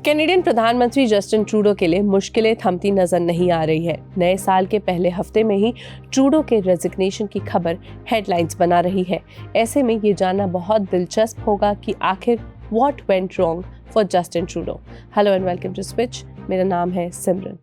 Canadian प्रधानमंत्री Justin Trudeau के लिए मुश्किलें थमती नजर नहीं आ रही है। नए साल के पहले हफ्ते में ही ट्रूडो के रेजिग्नेशन की खबर हेडलाइंस बना रही है। ऐसे में ये जानना बहुत दिलचस्प होगा कि आखिर what went wrong for Justin Trudeau. Hello and welcome to Switch. मेरा नाम है सिमरन।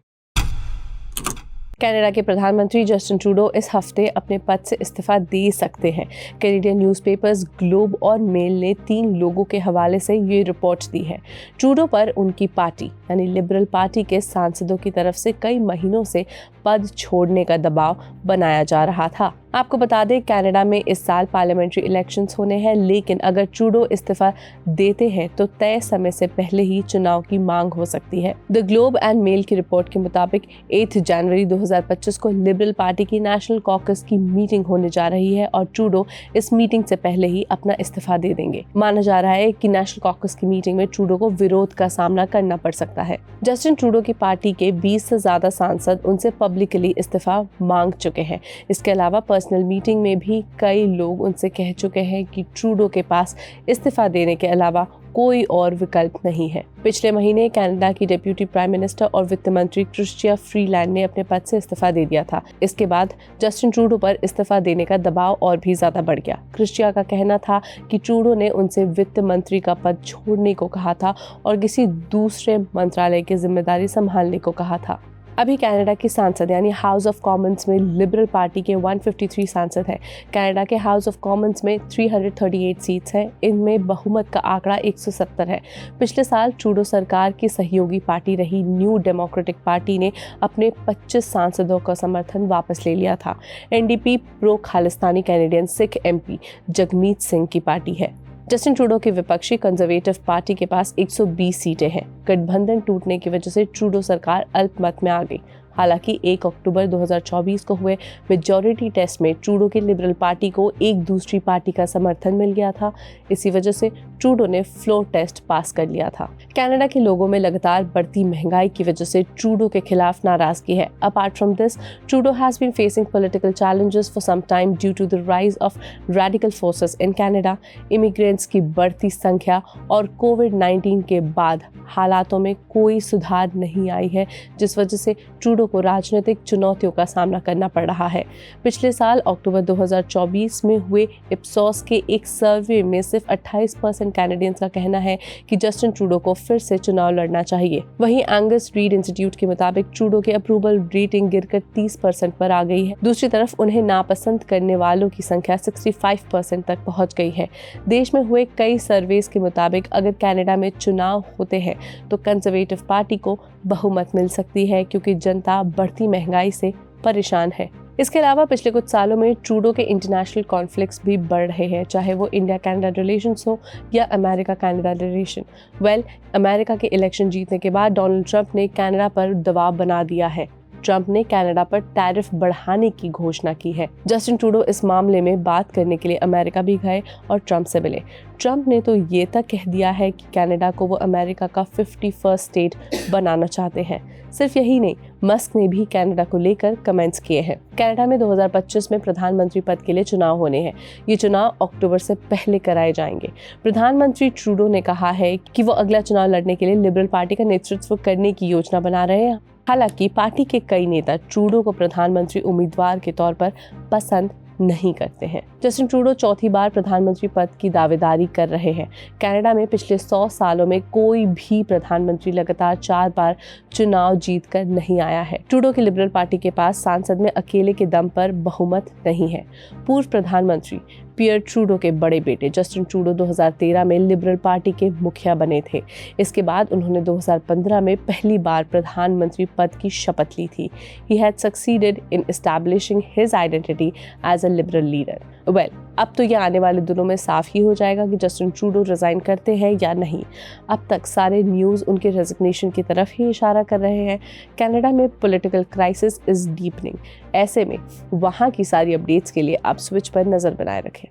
कनाडा के प्रधानमंत्री जस्टिन ट्रूडो इस हफ्ते अपने पद से इस्तीफा दे सकते हैं। कैनेडियन न्यूज़पेपर्स ग्लोब और मेल ने 3 लोगों के हवाले से ये रिपोर्ट दी है। ट्रूडो पर उनकी पार्टी यानी लिबरल पार्टी के सांसदों की तरफ से कई महीनों से पद छोड़ने का दबाव बनाया जा रहा था। आपको बता दें, कनाडा में इस साल पार्लियामेंट्री इलेक्शंस होने हैं, लेकिन अगर ट्रूडो इस्तीफा देते हैं तो तय समय से पहले ही चुनाव की मांग हो सकती है। द ग्लोब एंड मेल की रिपोर्ट के मुताबिक 8 जनवरी 2025 को लिबरल पार्टी की नेशनल कॉकस की मीटिंग होने जा रही है और ट्रूडो इस मीटिंग से पहले ही अपना इस्तीफा दे देंगे। माना जा रहा है कि नेशनल कॉकस की मीटिंग में ट्रूडो को विरोध का सामना करना पड़ सकता है। जस्टिन ट्रूडो की पार्टी के 20 से ज्यादा सांसद उनसे पब्लिकली इस्तीफा मांग चुके हैं। इसके अलावा पर्सनल मीटिंग में भी कई लोग उनसे कह चुके हैं कि ट्रूडो के पास इस्तीफा देने के अलावा कोई और विकल्प नहीं है। पिछले महीने कनाडा की डिप्टी प्राइम मिनिस्टर और वित्त मंत्री क्रिस्टिया फ्रीलैंड ने अपने पद से इस्तीफा दे दिया था। इसके बाद जस्टिन ट्रूडो पर इस्तीफा देने का दबाव और भी ज्यादा बढ़ गया। क्रिस्टिया का कहना था कि ट्रूडो ने उनसे वित्त मंत्री का पद छोड़ने को कहा था और किसी दूसरे मंत्रालय की जिम्मेदारी संभालने को कहा था। अभी कनाडा की सांसद यानी हाउस ऑफ कॉमन्स में लिबरल पार्टी के 153 सांसद हैं। कनाडा के हाउस ऑफ कॉमन्स में 338 सीट्स हैं। इनमें बहुमत का आंकड़ा 170 है। पिछले साल ट्रूडो सरकार की सहयोगी पार्टी रही न्यू डेमोक्रेटिक पार्टी ने अपने 25 सांसदों का समर्थन वापस ले लिया था। NDP pro Khalistani Canadian Sikh MP Jagmeet Singh की पार्टी है। जस्टिन ट्रूडो की विपक्षी कंजर्वेटिव पार्टी के पास 120 सीटें हैं। गठबंधन टूटने की वजह से ट्रूडो सरकार अल्पमत में आ गई। हालांकि 1 अक्टूबर 2024 को हुए मेजॉरिटी टेस्ट में ट्रूडो की लिबरल पार्टी को एक दूसरी पार्टी का समर्थन मिल गया था। इसी वजह से ट्रूडो ने फ्लोर टेस्ट पास कर लिया था। कनाडा के लोगों में लगातार बढ़ती महंगाई की वजह से ट्रूडो के खिलाफ नाराजगी है। Apart from this, Trudeau has been facing political challenges for some time due to the rise of radical forces in Canada, immigrants की बढ़ती संख्या और कोविड-19 के बाद हालातों में कोई सुधार नहीं आई है, जिस वजह से ट्रूडो को राजनीतिक चुनौतियों का सामना करना पड़ रहा है। पिछले साल अक्टूबर 2024 में हुए इप्सोस के एक सर्वे में सिर्फ 28% कैनेडियंस का कहना है कि जस्टिन ट्रूडो को फिर से चुनाव लड़ना चाहिए। वहीं एंगस रीड इंस्टीट्यूट के मुताबिक ट्रूडो के अप्रूवल रेटिंग गिरकर 30% पर आ गई है। दूसरी तरफ उन्हें नापसंद करने वालों की संख्या 65% तक पहुंच गई है। देश में हुए कई सर्वेस के मुताबिक अगर कनाडा में चुनाव होते हैं तो कंजर्वेटिव पार्टी को बहुमत मिल सकती है, क्योंकि जनता बढ़ती महंगाई से परेशान है। इसके अलावा पिछले कुछ सालों में ट्रूडो के इंटरनेशनल कॉन्फ्लिक्ट्स भी बढ़ रहे हैं, चाहे वो इंडिया कनाडा रिलेशंस हो या अमेरिका कनाडा रिलेशन। अमेरिका के इलेक्शन जीतने के बाद डोनाल्ड ट्रंप ने कनाडा पर दबाव बना दिया है। ट्रंप ने कनाडा पर टैरिफ बढ़ाने की घोषणा की है। जस्टिन ट्रूडो इस मामले में बात करने के लिए अमेरिका भी गए और ट्रंप से मिले। ट्रंप ने तो ये तक कह दिया है कि कनाडा को वो अमेरिका का 51st स्टेट बनाना चाहते हैं। सिर्फ यही नहीं, मस्क ने भी कनाडा को लेकर कमेंट्स किए हैं। कनाडा में 2025 में प्रधानमंत्री पद के लिए चुनाव होने हैं। ये चुनाव अक्टूबर से पहले कराए जाएंगे। प्रधानमंत्री ट्रूडो ने कहा है कि वो अगला चुनाव लड़ने के लिए लिबरल पार्टी का नेतृत्व करने की योजना बना रहे हैं। हालांकि पार्टी के कई नेता ट्रूडो को प्रधानमंत्री उम्मीदवार के तौर पर पसंद नहीं करते हैं। जस्टिन ट्रूडो चौथी बार प्रधानमंत्री पद की दावेदारी कर रहे हैं। कनाडा में पिछले 100 सालों में कोई भी प्रधानमंत्री लगातार 4 बार चुनाव जीतकर नहीं आया है। ट्रूडो की लिबरल पार्टी के पास सांसद में अकेले के दम पर बहुमत नहीं है। पूर्व प्रधानमंत्री पियर ट्रूडो के बड़े बेटे जस्टिन ट्रूडो 2013 में लिबरल पार्टी के मुखिया बने थे। इसके बाद उन्होंने 2015 में पहली बार प्रधानमंत्री पद की शपथ ली थी। He had succeeded in establishing his identity as a liberal leader. अब तो ये आने वाले दिनों में साफ ही हो जाएगा कि जस्टिन ट्रूडो रिजाइन करते हैं या नहीं। अब तक सारे न्यूज़ उनके रेजिग्नेशन की तरफ ही इशारा कर रहे हैं। कनाडा में पॉलिटिकल क्राइसिस इज डीपनिंग। ऐसे में वहाँ की सारी अपडेट्स के लिए आप स्विच पर नज़र बनाए रखें।